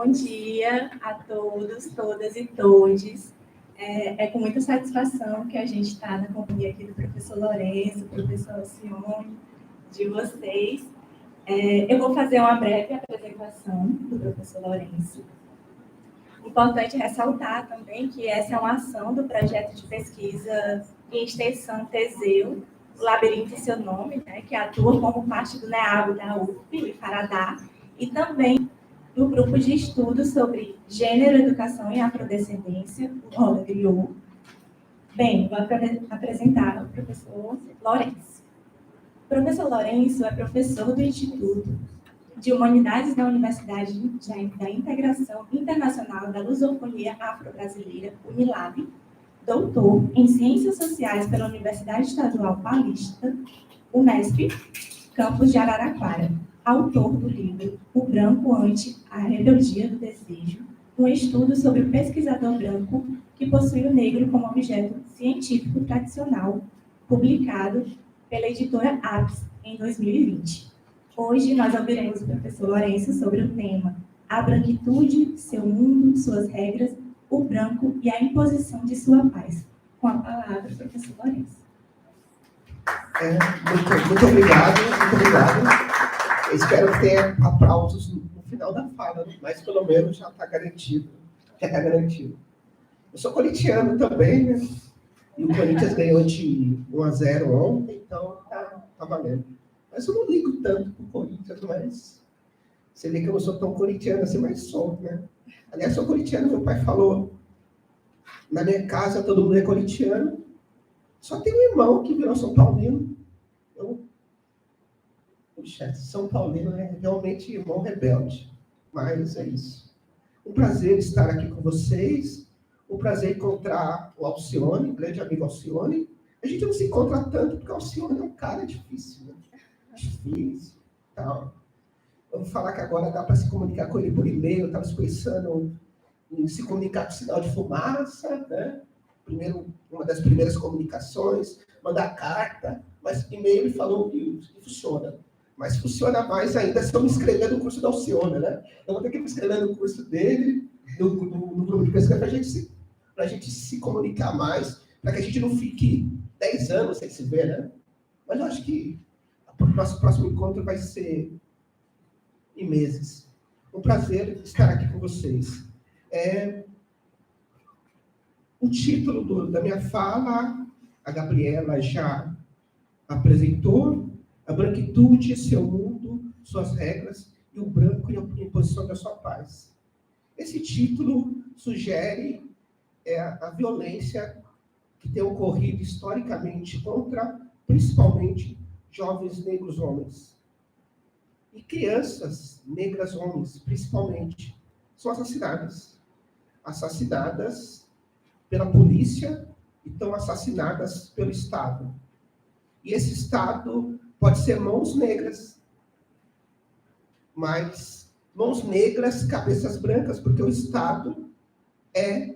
Bom dia a todos, todas e todes. É com muita satisfação que a gente está na companhia aqui do professor Lourenço, do professor Alcione, de vocês. Eu vou fazer uma breve apresentação do professor Lourenço. Importante ressaltar também que essa é uma ação do projeto de pesquisa e extensão Teseu, o Labirinto e Seu Nome, né, que atua como parte do NEAB da UFP e Faradá, e também do grupo de estudos sobre gênero, educação e afrodescendência, o OLA-GRIO. Bem, vou apresentar o professor Lourenço. O professor Lourenço é professor do Instituto de Humanidades da Universidade da Integração Internacional da Lusofonia Afro-Brasileira, UNILAB, doutor em Ciências Sociais pela Universidade Estadual Paulista, Unesp, campus de Araraquara, autor do livro O Branco ante a Rebeldia do Desejo, um estudo sobre o pesquisador branco que possui o negro como objeto científico tradicional, publicado pela editora Apps em 2020. Hoje nós ouviremos o professor Lourenço sobre o tema A Branquitude, Seu Mundo, Suas Regras, o Branco e a Imposição de Sua Paz. Com a palavra, professor Lourenço. Muito obrigado. Eu espero que tenha aplausos no final da fala, mas pelo menos já está garantido. Eu sou corintiano também, né? E o Corinthians ganhou de 1-0 ontem, então tá valendo. Mas eu não ligo tanto pro Corinthians, mas você vê que eu não sou tão corintiano assim, mas sou, né? Aliás, sou corintiano, meu pai falou, na minha casa todo mundo é corintiano, só tem um irmão que virou São Paulino. Puxa, São Paulino é realmente irmão rebelde, mas é isso. Um prazer estar aqui com vocês, um prazer encontrar o Alcione, grande amigo Alcione. A gente não se encontra tanto porque o Alcione é um cara difícil, né? Difícil, tal. Vamos falar que agora dá para se comunicar com ele por e-mail, estava pensando em se comunicar com sinal de fumaça, né? Uma das primeiras comunicações, mandar carta, mas e-mail ele falou que funciona. Mas funciona mais ainda se eu me inscrever no curso da Alcione, né? Eu vou ter que me inscrever no curso dele, no grupo de pesquisa, para a gente se comunicar mais, para que a gente não fique 10 anos sem se ver, né? Mas eu acho que o nosso próximo encontro vai ser em meses. Um prazer estar aqui com vocês. O título da minha fala, a Gabriela já apresentou, A Branquitude, Seu Mundo, Suas Regras, e o Branco e a Imposição da Sua Paz. Esse título sugere a violência que tem ocorrido historicamente contra, principalmente, jovens negros homens. E crianças negras homens, principalmente, são assassinadas pela polícia e estão assassinadas pelo Estado. E esse Estado pode ser mãos negras, mas mãos negras, cabeças brancas, porque o Estado é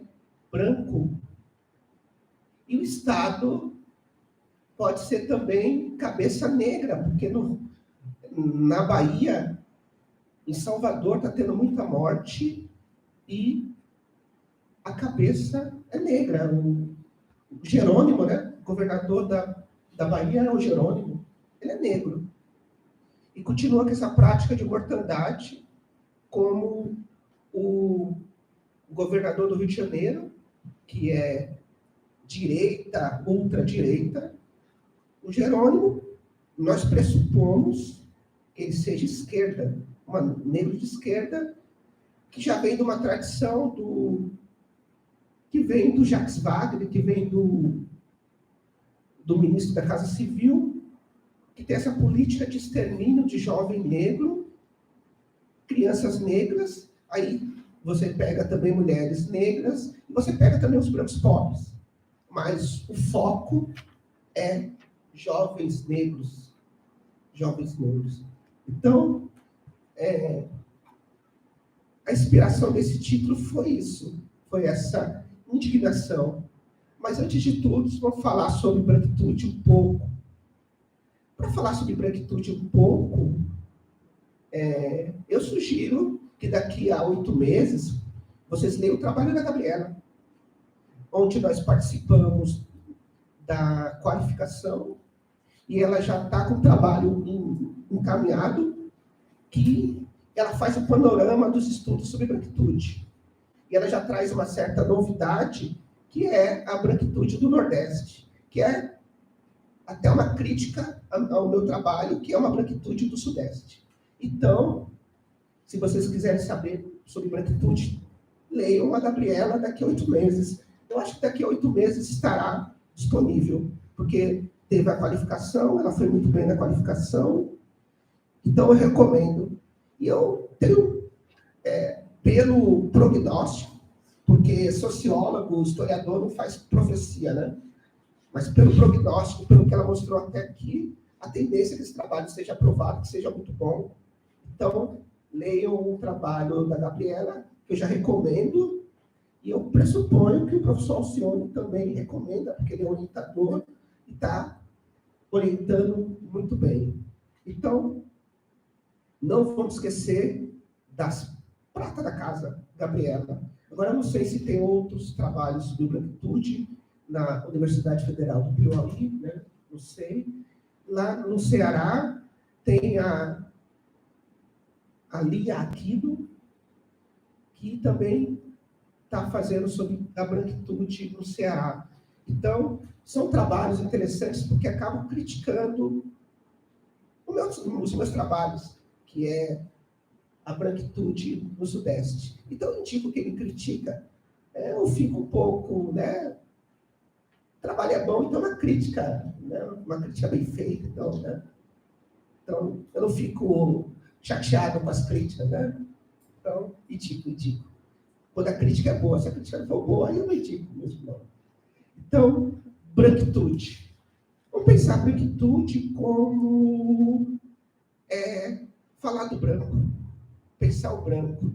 branco. E o Estado pode ser também cabeça negra, porque na Bahia, em Salvador, está tendo muita morte e a cabeça é negra. O Jerônimo, né? O governador da Bahia é o Jerônimo. Ele é negro. E continua com essa prática de mortandade, como o governador do Rio de Janeiro, que é direita, ultradireita. O Jerônimo, nós pressupomos que ele seja esquerda, um negro de esquerda, que já vem de uma tradição que vem do Jacques Wagner, que vem do ministro da Casa Civil, que tem essa política de extermínio de jovem negro, crianças negras, aí você pega também mulheres negras, e você pega também os brancos pobres. Mas o foco é jovens negros. Então, a inspiração desse título foi isso, foi essa indignação. Mas, antes de tudo, vamos falar sobre branquitude um pouco. Para falar sobre branquitude um pouco, eu sugiro que daqui a 8 meses, vocês leem o trabalho da Gabriela, onde nós participamos da qualificação, e ela já está com o trabalho encaminhado, que ela faz o panorama dos estudos sobre branquitude. E ela já traz uma certa novidade, que é a branquitude do Nordeste, que é até uma crítica ao meu trabalho, que é uma branquitude do Sudeste. Então, se vocês quiserem saber sobre branquitude, leiam a Gabriela daqui a 8 meses. Eu acho que daqui a 8 meses estará disponível, porque teve a qualificação, ela foi muito bem na qualificação, então eu recomendo. E eu tenho, pelo prognóstico, porque sociólogo, historiador não faz profecia, né? Mas pelo prognóstico, pelo que ela mostrou até aqui, a tendência é que esse trabalho seja aprovado, que seja muito bom. Então, leiam o trabalho da Gabriela, que eu já recomendo, e eu pressuponho que o professor Alcione também recomenda, porque ele é orientador e está orientando muito bem. Então, não vamos esquecer das pratas da casa, Gabriela. Agora, eu não sei se tem outros trabalhos sobre branquitude na Universidade Federal do Piauí, né? Não sei. Lá no Ceará, tem a Lia Aquino, que também está fazendo sobre a branquitude no Ceará. Então, são trabalhos interessantes porque acabam criticando os meus trabalhos, que é a branquitude no Sudeste. Então, eu indico que ele critica. Eu fico um pouco, né? Trabalho é bom, então uma crítica, né? Uma crítica bem feita. Então, né? Então, eu não fico chateado com as críticas, né? Então, indico. Quando a crítica é boa, se a crítica não for boa, aí eu não indico mesmo, não. Então, branquitude. Vamos pensar a branquitude como falar do branco, pensar o branco.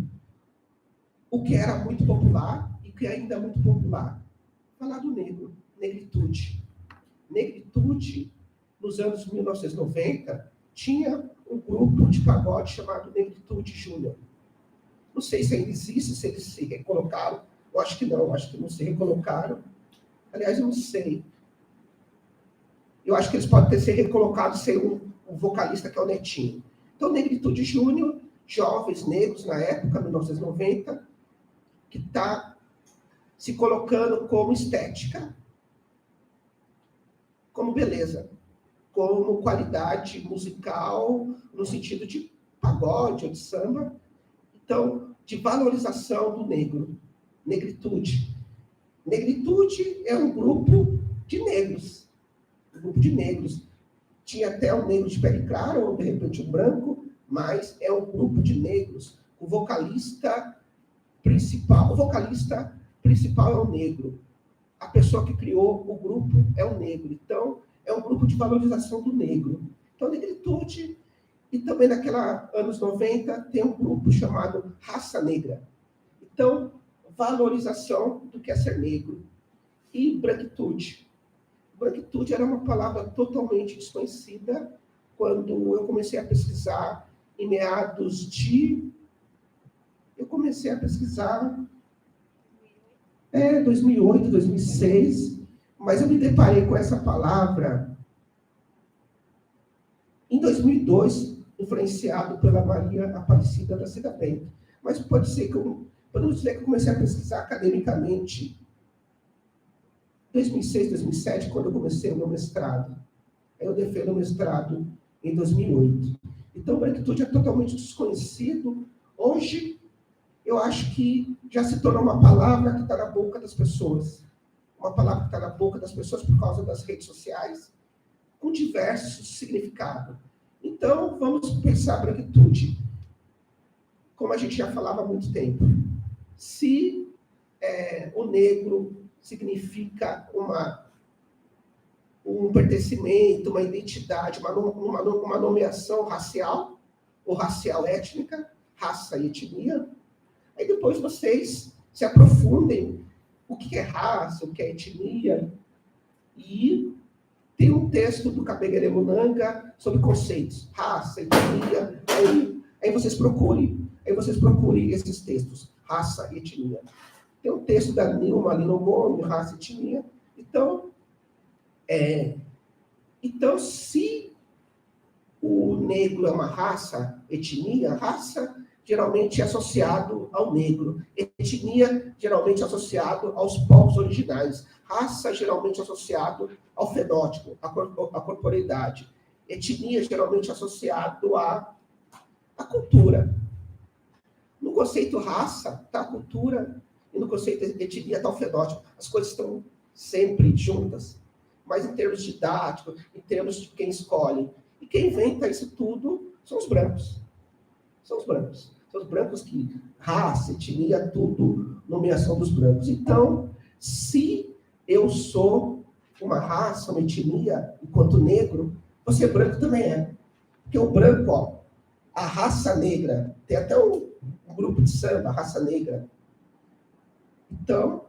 O que era muito popular e que ainda é muito popular. Falar do negro, negritude. Negritude, nos anos 1990, tinha um grupo de pagode chamado Negritude Júnior. Não sei se ainda existe, se eles se recolocaram. Eu acho que não se recolocaram. Aliás, eu não sei. Eu acho que eles podem ter se recolocado sem um vocalista que é o Netinho. Então, Negritude Júnior, jovens negros na época, 1990, que está se colocando como estética, como beleza, como qualidade musical, no sentido de pagode ou de samba. Então, de valorização do negro, negritude. Negritude é um grupo de negros. Um grupo de negros. Tinha até um negro de pele clara, ou de repente um branco, mas é um grupo de negros. O vocalista principal é o negro. A pessoa que criou o grupo é o negro. Então, é um grupo de valorização do negro. Então, negritude. E também, naquela anos 90, tem um grupo chamado Raça Negra. Então, valorização do que é ser negro. E branquitude. Branquitude era uma palavra totalmente desconhecida quando eu comecei a pesquisar em meados de... Eu comecei a pesquisar 2008, 2006, mas eu me deparei com essa palavra em 2002, influenciado pela Maria Aparecida da Cida Bento. Mas podemos dizer que eu comecei a pesquisar academicamente em 2006, 2007, quando eu comecei o meu mestrado. Aí eu defendo o mestrado em 2008. Então, branquitude é totalmente desconhecido. Hoje, eu acho que já se tornou uma palavra que está na boca das pessoas. Uma palavra que está na boca das pessoas por causa das redes sociais, com diversos significados. Então, vamos pensar a branquitude, como a gente já falava há muito tempo. Se o negro significa um pertencimento, uma identidade, uma nomeação racial, ou racial étnica, raça e etnia, aí depois vocês se aprofundem o que é raça, o que é etnia, e tem um texto do Kabengele Munanga sobre conceitos, raça, etnia, aí Aí vocês procurem esses textos, raça e etnia. Tem um texto da Nilma ali no nome, raça e etnia. Então, se o negro é uma raça, etnia, raça geralmente é associado ao negro, etnia geralmente é associado aos povos originais, raça geralmente é associado ao fenótipo, à corporeidade, etnia geralmente é associado à cultura. No conceito raça está a cultura e no conceito etnia está o fenótipo. As coisas estão sempre juntas, mas em termos didáticos, em termos de quem escolhe. E quem inventa isso tudo são os brancos. São os brancos que raça, etnia, tudo, nomeação dos brancos. Então, se eu sou uma raça, uma etnia, enquanto negro, você branco também é. Porque o branco, a raça negra, tem até um grupo de samba, raça negra. Então,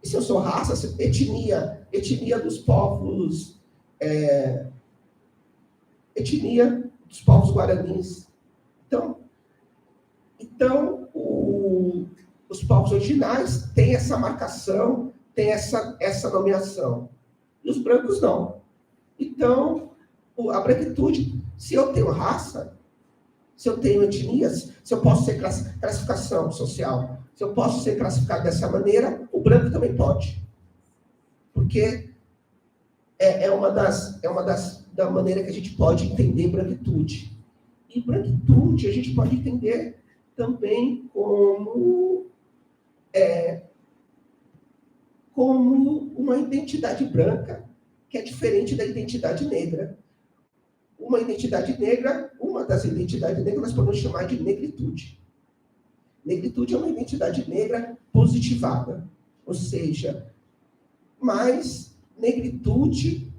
se eu sou raça, etnia dos povos, etnia dos povos guaranis. Então os povos originais têm essa marcação, têm essa nomeação. E os brancos não. Então, a branquitude, se eu tenho raça, se eu tenho etnias, se eu posso ser classificação social, se eu posso ser classificado dessa maneira, o branco também pode. Porque da maneira que a gente pode entender branquitude. E branquitude a gente pode entender também como uma identidade branca que é diferente da identidade negra. Uma das identidades negras nós podemos chamar de negritude. Negritude é uma identidade negra positivada, ou seja, mas negritude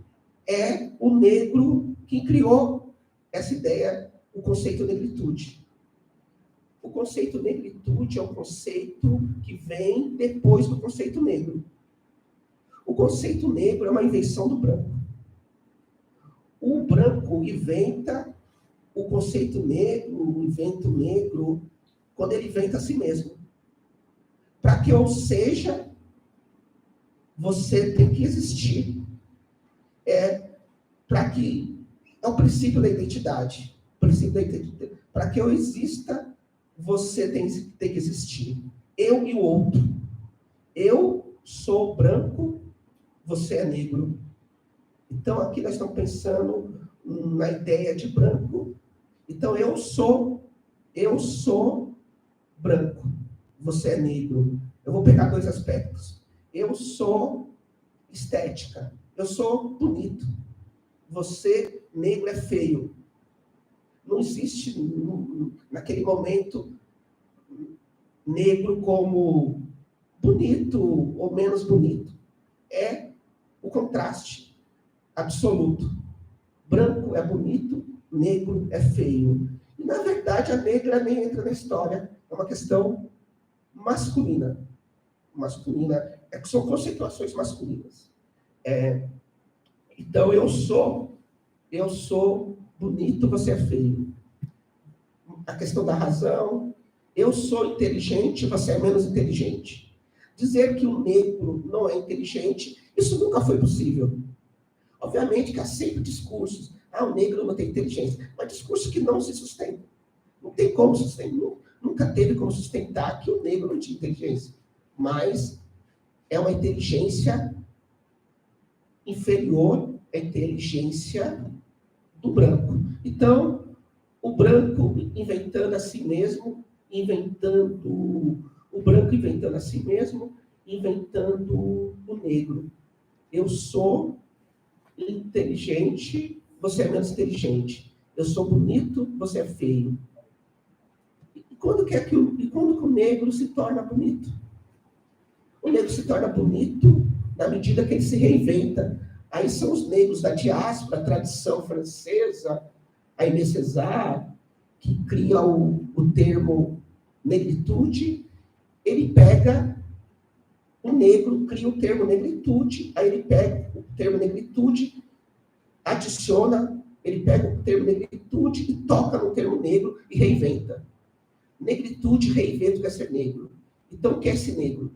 é o negro que criou essa ideia, o conceito negritude. O conceito negritude é um conceito que vem depois do conceito negro. O conceito negro é uma invenção do branco. O branco inventa o conceito negro, o invento negro, quando ele inventa a si mesmo. Para que eu seja, você tem que existir. Para que é o princípio da identidade. Para que eu exista, você tem que existir. Eu e o outro. Eu sou branco, você é negro. Então, aqui nós estamos pensando na ideia de branco. Então, eu sou branco, você é negro. Eu vou pegar dois aspectos. Eu sou estética, eu sou bonito. Você, negro, é feio. Não existe, naquele momento, negro como bonito ou menos bonito. É o contraste absoluto. Branco é bonito, negro é feio. E, na verdade, a negra nem entra na história. É uma questão masculina. São conceituações masculinas. Então, eu sou bonito, você é feio. A questão da razão, eu sou inteligente, você é menos inteligente. Dizer que o negro não é inteligente, isso nunca foi possível. Obviamente que há sempre discursos. O negro não tem inteligência. Mas discurso que não se sustenta. Não tem como sustentar. Nunca teve como sustentar que o negro não tinha inteligência. Mas é uma inteligência inferior à inteligência do branco. Então, o branco inventando a si mesmo, inventando o negro. Eu sou inteligente, você é menos inteligente. Eu sou bonito, você é feio. E quando que o negro se torna bonito? O negro se torna bonito na medida que ele se reinventa. Aí são os negros da diáspora, a tradição francesa, a Aimé Césaire, que cria o termo negritude. Ele pega o negro, cria o termo negritude, aí ele pega o termo negritude, adiciona Ele pega o termo negritude e toca no termo negro e reinventa. Negritude reinventa o que é ser negro. Então, o que é esse negro?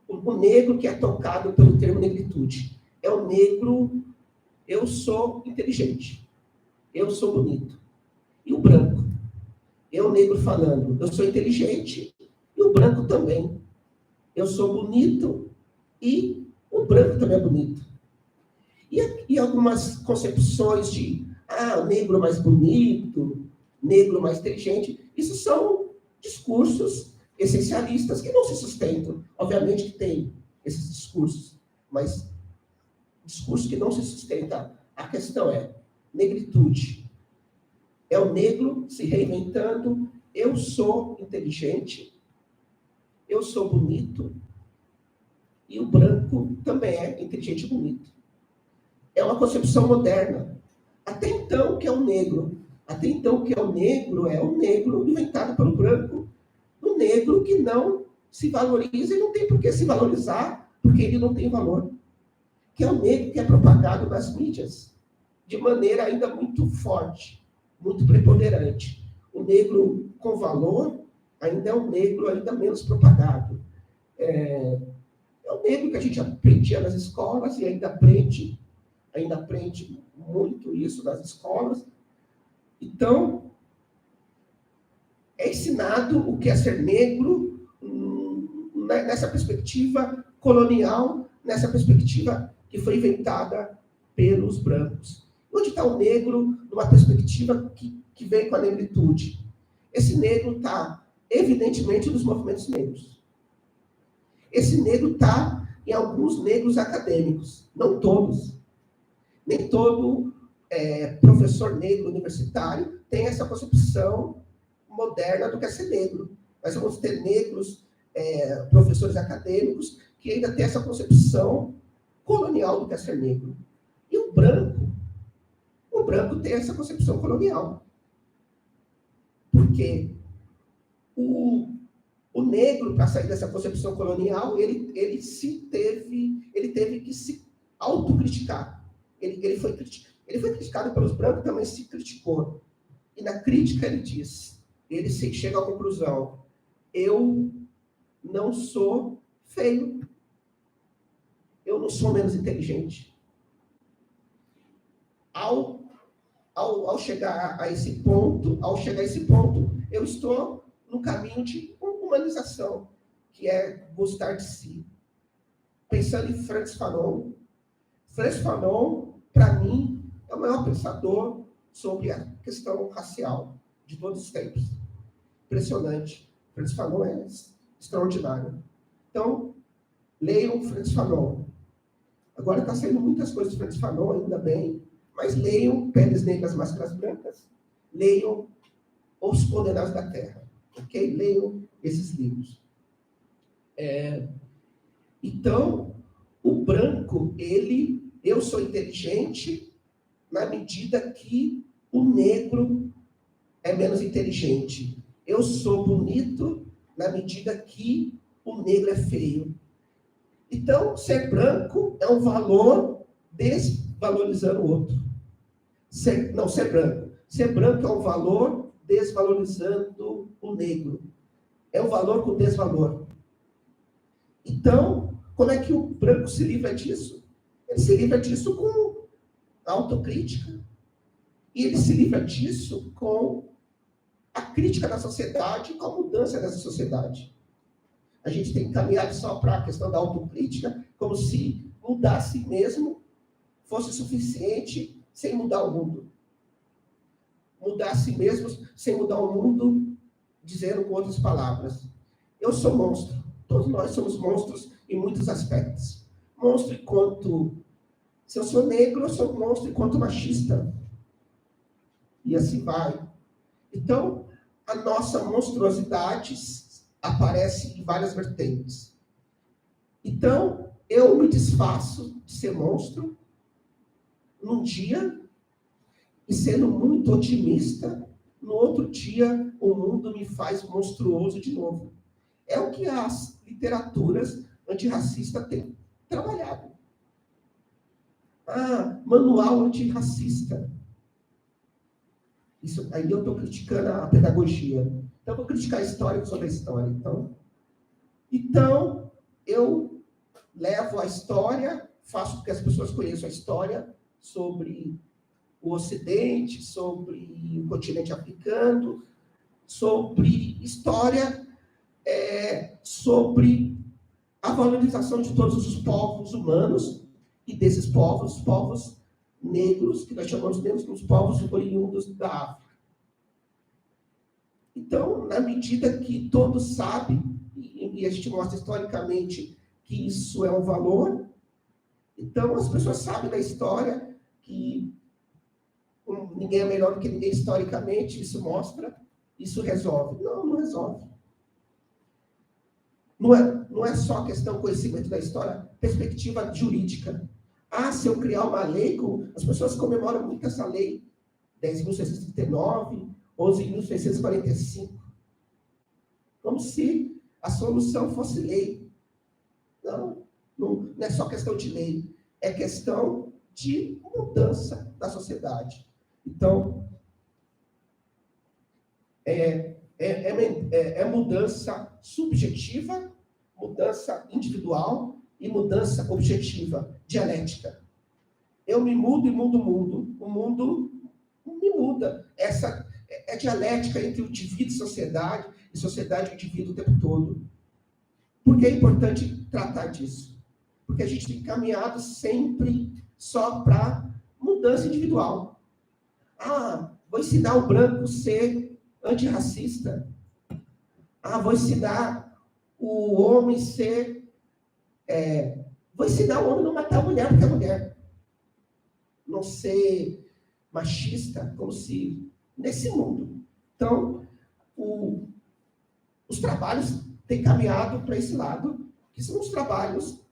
O negro que é tocado pelo termo negritude é o negro, eu sou inteligente, eu sou bonito. E o branco? É o negro falando, eu sou inteligente, e o branco também. Eu sou bonito, e o branco também é bonito. E algumas concepções de, o negro mais bonito, negro mais inteligente, isso são discursos essencialistas que não se sustentam. Obviamente que tem esses discursos, mas discurso que não se sustenta. A questão é, negritude. É o negro se reinventando, eu sou inteligente, eu sou bonito, e o branco também é inteligente e bonito. É uma concepção moderna. Até então, o que é o negro? Até então, o que é o negro inventado pelo branco. O negro que não se valoriza e não tem por que se valorizar, porque ele não tem valor. Que é o negro que é propagado nas mídias de maneira ainda muito forte, muito preponderante. O negro com valor ainda é um negro ainda menos propagado. É o negro que a gente aprendia nas escolas e ainda aprende muito isso nas escolas. Então, é ensinado o que é ser negro nessa perspectiva colonial, nessa perspectiva que foi inventada pelos brancos. Onde está o negro numa perspectiva que vem com a negritude? Esse negro está, evidentemente, nos movimentos negros. Esse negro está em alguns negros acadêmicos, não todos. Nem todo professor negro universitário tem essa concepção moderna do que é ser negro. Mas vamos ter negros professores acadêmicos que ainda têm essa concepção colonial do que é ser negro. E o branco tem essa concepção colonial. Porque o negro, para sair dessa concepção colonial, ele teve que se autocriticar. Ele foi criticado pelos brancos, também se criticou. E na crítica ele chega à conclusão, eu não sou feio, eu não sou menos inteligente. Ao chegar a esse ponto, eu estou no caminho de humanização, que é gostar de si. Pensando em Frantz Fanon, para mim, é o maior pensador sobre a questão racial de todos os tempos. Impressionante. Frantz Fanon é extraordinário. Então, leiam Frantz Fanon. Agora está saindo muitas coisas de Frantz Fanon, ainda bem, mas leiam Peles Negras, Máscaras Brancas, leiam Os Condenados da Terra, ok? Leiam esses livros. Então, o branco, eu sou inteligente na medida que o negro é menos inteligente. Eu sou bonito na medida que o negro é feio. Então, ser branco é um valor desvalorizando o outro. Ser branco. Ser branco é um valor desvalorizando o negro. É um valor com desvalor. Então, como é que o branco se livra disso? Ele se livra disso com autocrítica. E ele se livra disso com a crítica da sociedade e com a mudança dessa sociedade. A gente tem caminhado só para a questão da autocrítica, como se mudar a si mesmo fosse suficiente sem mudar o mundo. Mudar a si mesmo sem mudar o mundo, dizendo com outras palavras. Eu sou monstro. Todos nós somos monstros em muitos aspectos. Monstro enquanto... Se eu sou negro, eu sou monstro enquanto machista. E assim vai. Então, a nossa monstruosidade aparece em várias vertentes. Então, eu me desfaço de ser monstro num dia e sendo muito otimista, no outro dia o mundo me faz monstruoso de novo. É o que as literaturas antirracistas têm trabalhado. Manual antirracista. Isso, aí eu estou criticando a pedagogia. Então, eu vou criticar a história sobre a história. Então, eu levo a história, faço com que as pessoas conheçam a história sobre o Ocidente, sobre o continente africano, sobre história, sobre a valorização de todos os povos humanos, e desses povos, os povos negros, que nós chamamos de os povos oriundos da África. Então, na medida que todos sabem, e a gente mostra historicamente que isso é um valor, então as pessoas sabem da história que ninguém é melhor do que ninguém historicamente, isso mostra, isso resolve. Não, não resolve. Não é só questão conhecimento da história, perspectiva jurídica. Se eu criar uma lei, as pessoas comemoram muito essa lei, 10.639, 11.645, como se a solução fosse lei. Não é só questão de lei, é questão de mudança da sociedade. Então, é mudança subjetiva, mudança individual e mudança objetiva, dialética. Eu me mudo e mudo o mundo. O mundo me muda. Essa é dialética entre o indivíduo e sociedade e o indivíduo o tempo todo. Por que é importante tratar disso? Porque a gente tem caminhado sempre só para mudança individual. Vou ensinar o branco a ser antirracista. Vou ensinar o homem a ser... vou ensinar o homem a não matar a mulher porque é mulher. Não ser machista, como se... Nesse mundo. Então, os trabalhos têm caminhado para esse lado, que são os trabalhos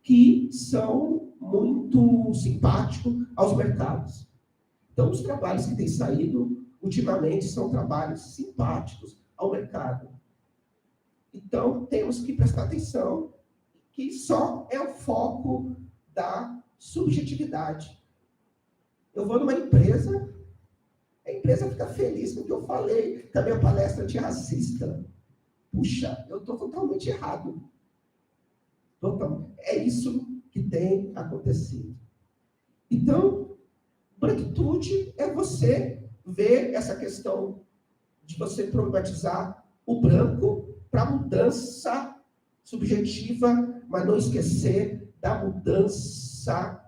que são muito simpáticos aos mercados. Então, os trabalhos que têm saído ultimamente são trabalhos simpáticos ao mercado. Então, temos que prestar atenção que só é o foco da subjetividade. Eu vou numa empresa, a empresa fica feliz com o que eu falei, com a minha palestra antirracista. Puxa, eu estou totalmente errado. É isso que tem acontecido. Então, branquitude é você ver essa questão de você problematizar o branco para mudança subjetiva, mas não esquecer da mudança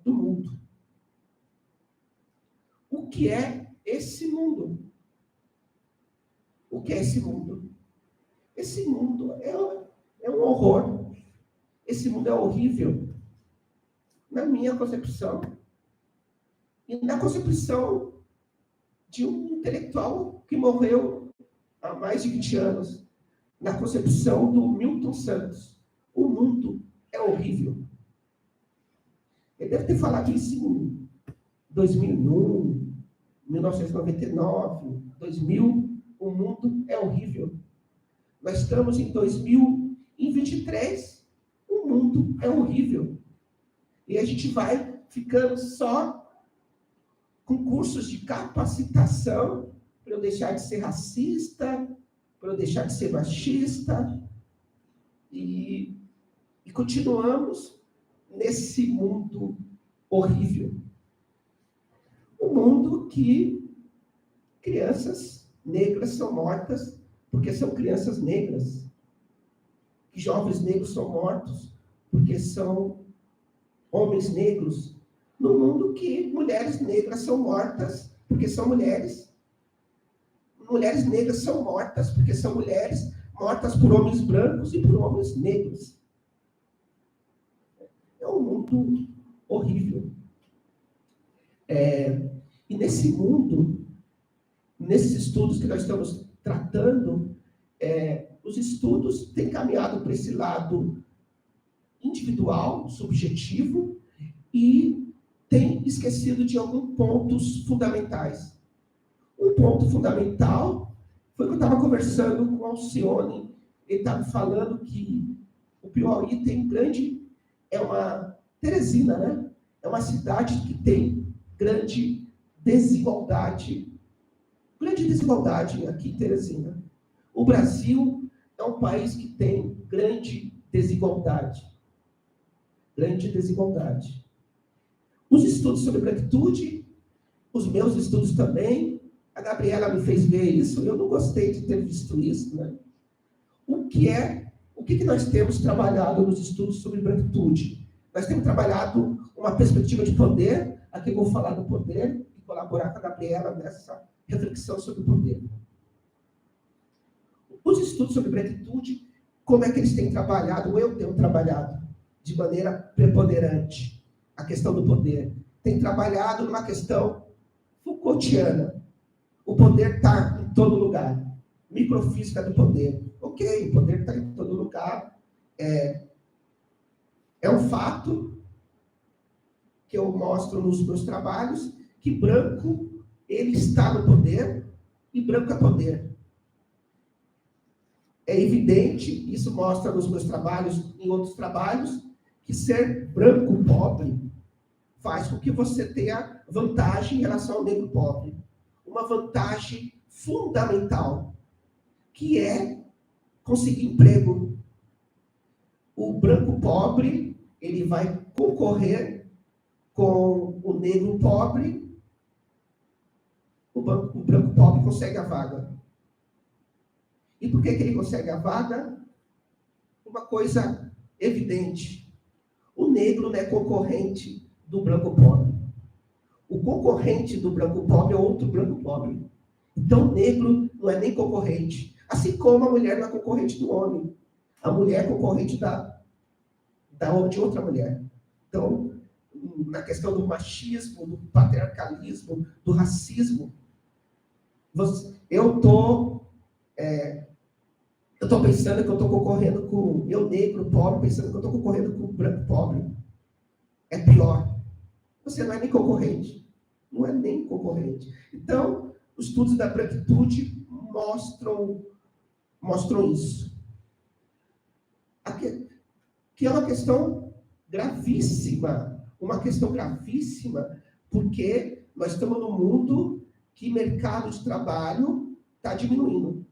do mundo. O que é esse mundo? O que é esse mundo? Esse mundo é um horror. Esse mundo é horrível. Na minha concepção. E na concepção de um intelectual que morreu há mais de 20 anos. Na concepção do Milton Santos. O mundo é horrível. Ele deve ter falado isso em 2001, 1999, 2000. O mundo é horrível. Nós estamos em 2023, o mundo é horrível. E a gente vai ficando só com cursos de capacitação para eu deixar de ser racista, para eu deixar de ser machista, e continuamos nesse mundo horrível. Um mundo que crianças negras são mortas porque são crianças negras. Que jovens negros são mortos porque são homens negros. No mundo que mulheres negras são mortas porque são mulheres. Mulheres negras são mortas porque são mulheres mortas por homens brancos e por homens negros. É um mundo horrível. E nesse mundo, nesses estudos que nós estamos tratando, os estudos têm caminhado para esse lado individual, subjetivo, e têm esquecido de alguns pontos fundamentais. Um ponto fundamental foi que eu estava conversando com o Alcione, ele estava falando que o Piauí tem Teresina, né? É uma cidade que tem grande desigualdade, grande desigualdade aqui em Teresina. O Brasil é um país que tem grande desigualdade. Grande desigualdade. Os estudos sobre branquitude, os meus estudos também, a Gabriela me fez ver isso, eu não gostei de ter visto isso, né? O que nós temos trabalhado nos estudos sobre branquitude? Nós temos trabalhado uma perspectiva de poder, aqui eu vou falar do poder, e colaborar com a Gabriela nessa reflexão sobre o poder. Os estudos sobre branquitude, como é que eles têm trabalhado, ou eu tenho trabalhado, de maneira preponderante, a questão do poder. Tem trabalhado numa questão Foucaultiana. O poder está em todo lugar. Microfísica do poder. Ok, o poder está em todo lugar. É um fato que eu mostro nos meus trabalhos, que branco, ele está no poder, e branco é poder. É evidente, isso mostra nos meus trabalhos, em outros trabalhos, que ser branco pobre faz com que você tenha vantagem em relação ao negro pobre. Uma vantagem fundamental, que é conseguir emprego. O branco pobre, ele vai concorrer com o negro pobre, o branco pobre consegue a vaga. E por que ele consegue a vaga? Uma coisa evidente. O negro não é concorrente do branco pobre. O concorrente do branco pobre é outro branco pobre. Então, o negro não é nem concorrente. Assim como a mulher não é concorrente do homem. A mulher é concorrente de outra mulher. Então, na questão do machismo, do patriarcalismo, do racismo, eu estou pensando que eu estou concorrendo com eu negro pobre, pensando que eu estou concorrendo com o branco pobre. É pior. Você não é nem concorrente. Não é nem concorrente. Então, os estudos da branquitude mostram isso. Aqui, que é uma questão gravíssima. Uma questão gravíssima, porque nós estamos num mundo que mercado de trabalho está diminuindo.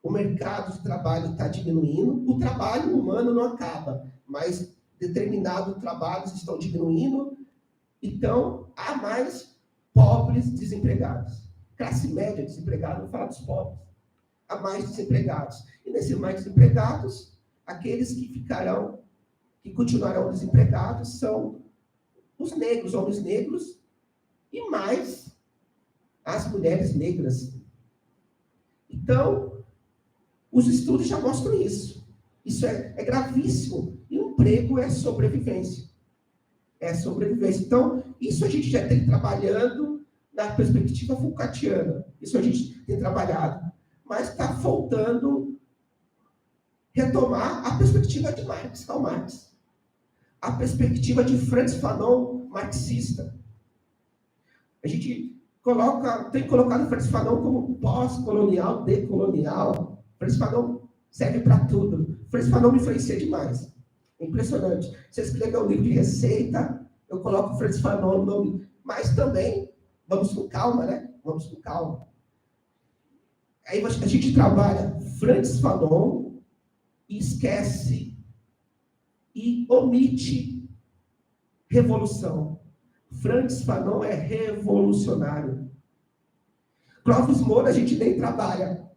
O mercado de trabalho está diminuindo, o trabalho humano não acaba, mas determinados trabalhos estão diminuindo, então há mais pobres desempregados. Classe média desempregada, não fala dos pobres. Há mais desempregados. E nesses mais desempregados, aqueles que continuarão desempregados são os negros, homens negros, e mais as mulheres negras. Então, os estudos já mostram isso. Isso é gravíssimo. E o emprego é sobrevivência. É sobrevivência. Então, isso a gente já tem trabalhando na perspectiva Foucaultiana. Isso a gente tem trabalhado. Mas está faltando retomar a perspectiva de Marx, Karl Marx. A perspectiva de Frantz Fanon, marxista. A gente tem colocado Frantz Fanon como pós-colonial, decolonial. Frantz Fanon serve para tudo. Frantz Fanon me influencia demais. É impressionante. Você escreve um livro de receita, eu coloco Frantz Fanon no nome. Mas também, vamos com calma, né? Vamos com calma. Aí a gente trabalha Frantz Fanon e esquece e omite revolução. Frantz Fanon é revolucionário. Clóvis Moura a gente nem trabalha.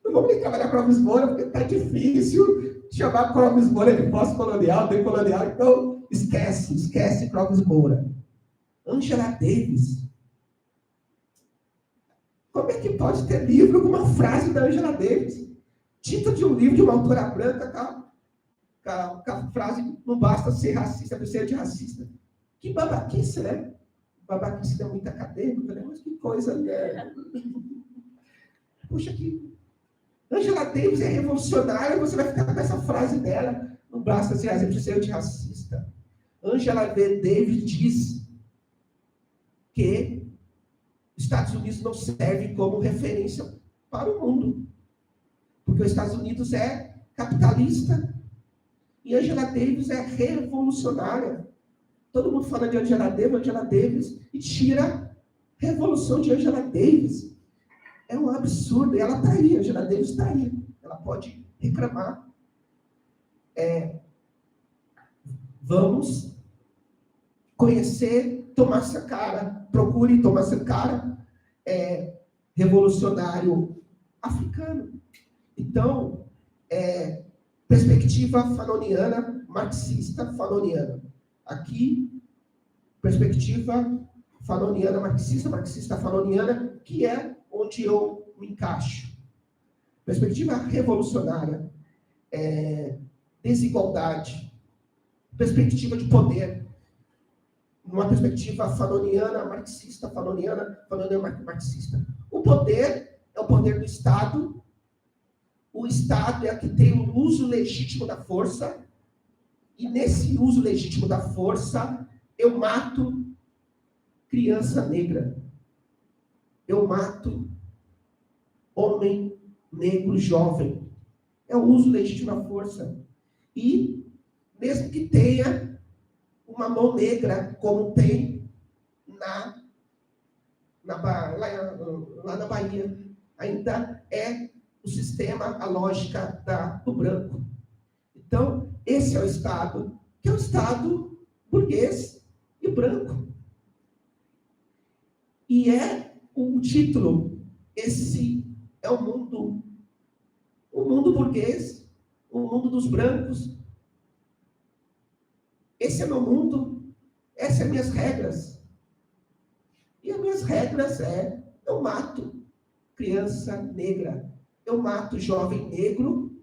Não vamos nem trabalhar Clóvis Moura, porque está difícil chamar Clóvis Moura de pós-colonial, decolonial. Então, esquece Clóvis Moura. Angela Davis. Como é que pode ter livro com uma frase da Angela Davis? Título de um livro de uma autora branca, com a frase, não basta ser racista, precisa ser racista. Que babaquice, né? Babaquice é muito acadêmica, né? Mas que coisa, né? Puxa, que... Angela Davis é revolucionária, você vai ficar com essa frase dela, não basta ser racista, precisa ser antirracista. Angela Davis diz que os Estados Unidos não servem como referência para o mundo. Porque os Estados Unidos é capitalista e Angela Davis é revolucionária. Todo mundo fala de Angela Davis, e tira a revolução de Angela Davis. É um absurdo. E ela está aí, Angela Davis está aí. Ela pode reclamar. Vamos conhecer Tomás Sankara. Procure Tomás Sankara, revolucionário africano. Então, perspectiva fanoniana, marxista fanoniana. Aqui, perspectiva fanoniana, marxista fanoniana, que é onde eu me encaixo. Perspectiva revolucionária, desigualdade, perspectiva de poder, uma perspectiva fanoniana, marxista, fanoniana marxista. O poder é o poder do Estado. O Estado é o que tem o uso legítimo da força, e nesse uso legítimo da força, eu mato criança negra. Eu mato homem negro jovem. É o uso legítimo da força. E, mesmo que tenha uma mão negra, como tem lá na Bahia, ainda é o sistema, a lógica do branco. Então, esse é o Estado, que é o Estado burguês e branco. E é o título, esse é o mundo burguês, o mundo dos brancos. Esse é meu mundo, essas são minhas regras. E as minhas regras eu mato criança negra, eu mato jovem negro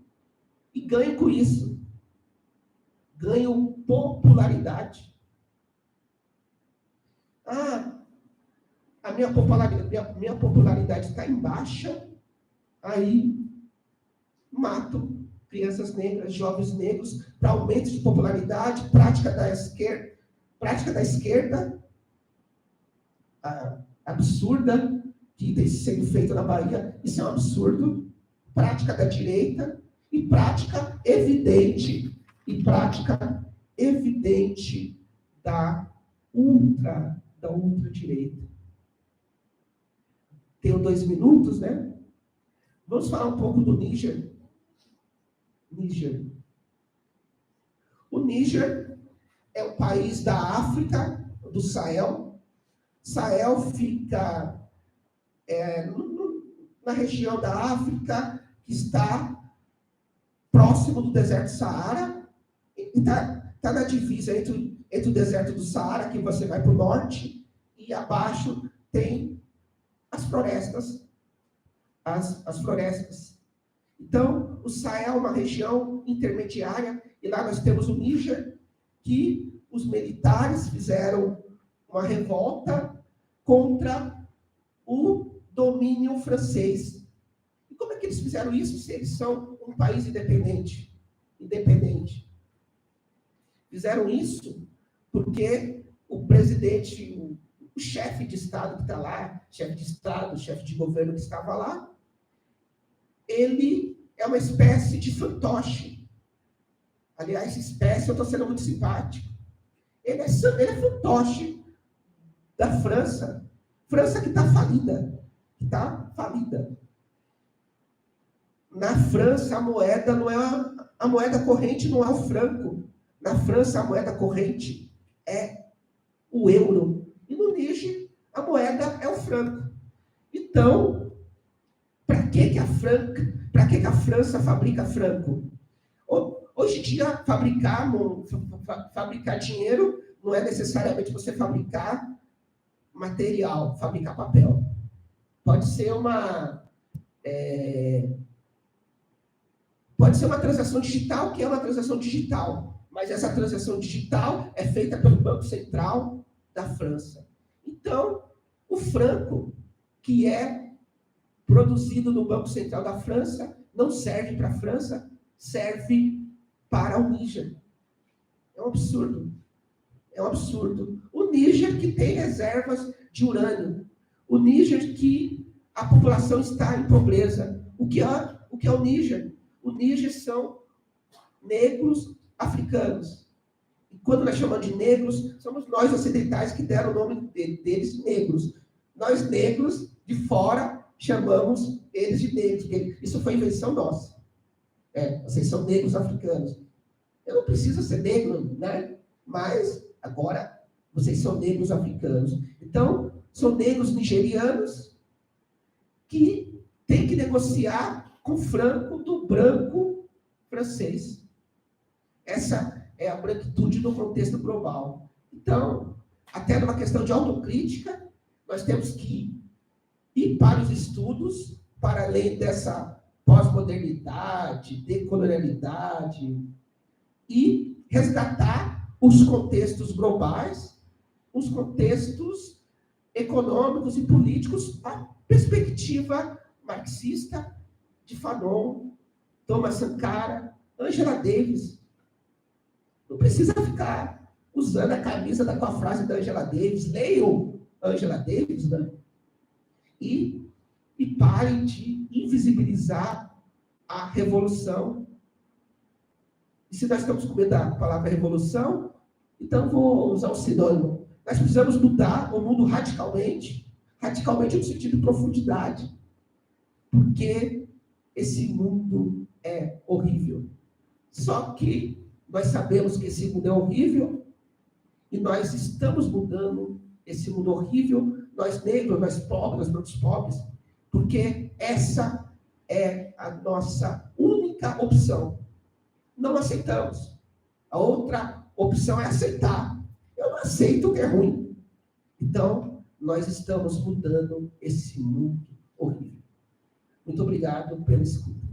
e ganho com isso. Ganho popularidade. A minha popularidade está em baixa, aí mato crianças negras, jovens negros, para aumento de popularidade, prática da esquerda absurda, que tem sido feita na Bahia, isso é um absurdo, prática da direita, e prática evidente da ultradireita. Tenho 2 minutos, né? Vamos falar um pouco do Níger. O Níger é um país da África, do Sahel. Sahel fica na região da África que está próximo do deserto Saara, e está na divisa entre o deserto do Saara, que você vai para o norte, e abaixo tem as florestas. As florestas. Então, o Sahel é uma região intermediária, e lá nós temos o Níger, que os militares fizeram uma revolta contra o domínio francês. E como é que eles fizeram isso se eles são um país independente? Fizeram isso porque o presidente, o chefe de Estado que está lá, chefe de Estado, chefe de governo que estava lá, ele é uma espécie de fantoche. Aliás, espécie, eu estou sendo muito simpático. Ele é fantoche da França. França que está falida. Na França, a moeda corrente não é o franco. Na França, a moeda corrente é o euro. E no Níger, a moeda é o franco. Então, para que a França fabrica franco? Hoje em dia, fabricar dinheiro não é necessariamente você fabricar material, fabricar papel. Pode ser uma transação digital, que é uma transação digital, mas essa transação digital é feita pelo Banco Central da França. Então, o franco, que é produzido no Banco Central da França, não serve para a França, serve para o Níger. É um absurdo. O Níger que tem reservas de urânio. O Níger que a população está em pobreza. O que é o Níger? O Níger são negros africanos. E quando nós chamamos de negros, somos nós ocidentais que deram o nome deles negros. Nós negros, de fora, chamamos eles de negros, porque isso foi invenção nossa. Vocês são negros africanos. Eu não preciso ser negro, né? Mas, agora, vocês são negros africanos. Então, são negros nigerianos que têm que negociar com Franco do branco francês. Essa é a branquitude no contexto global. Então, até numa questão de autocrítica, nós temos que ir para os estudos, para além dessa pós-modernidade, decolonialidade, e resgatar os contextos globais, os contextos econômicos e políticos, a perspectiva marxista de Fanon, Thomas Sankara, Angela Davis. Não precisa ficar usando a camisa com a frase da Angela Davis. Leiam Angela Davis, né? E parem de invisibilizar a revolução. E se nós estamos com medo da palavra revolução, então vou usar um sinônimo. Nós precisamos mudar o mundo radicalmente, radicalmente no sentido de profundidade, porque esse mundo é horrível. Só que nós sabemos que esse mundo é horrível e nós estamos mudando esse mundo horrível, nós negros, nós pobres, nós brancos pobres, porque essa é a nossa única opção. Não aceitamos. A outra opção é aceitar. Eu não aceito o que é ruim. Então, nós estamos mudando esse mundo horrível. Muito obrigado pela escuta.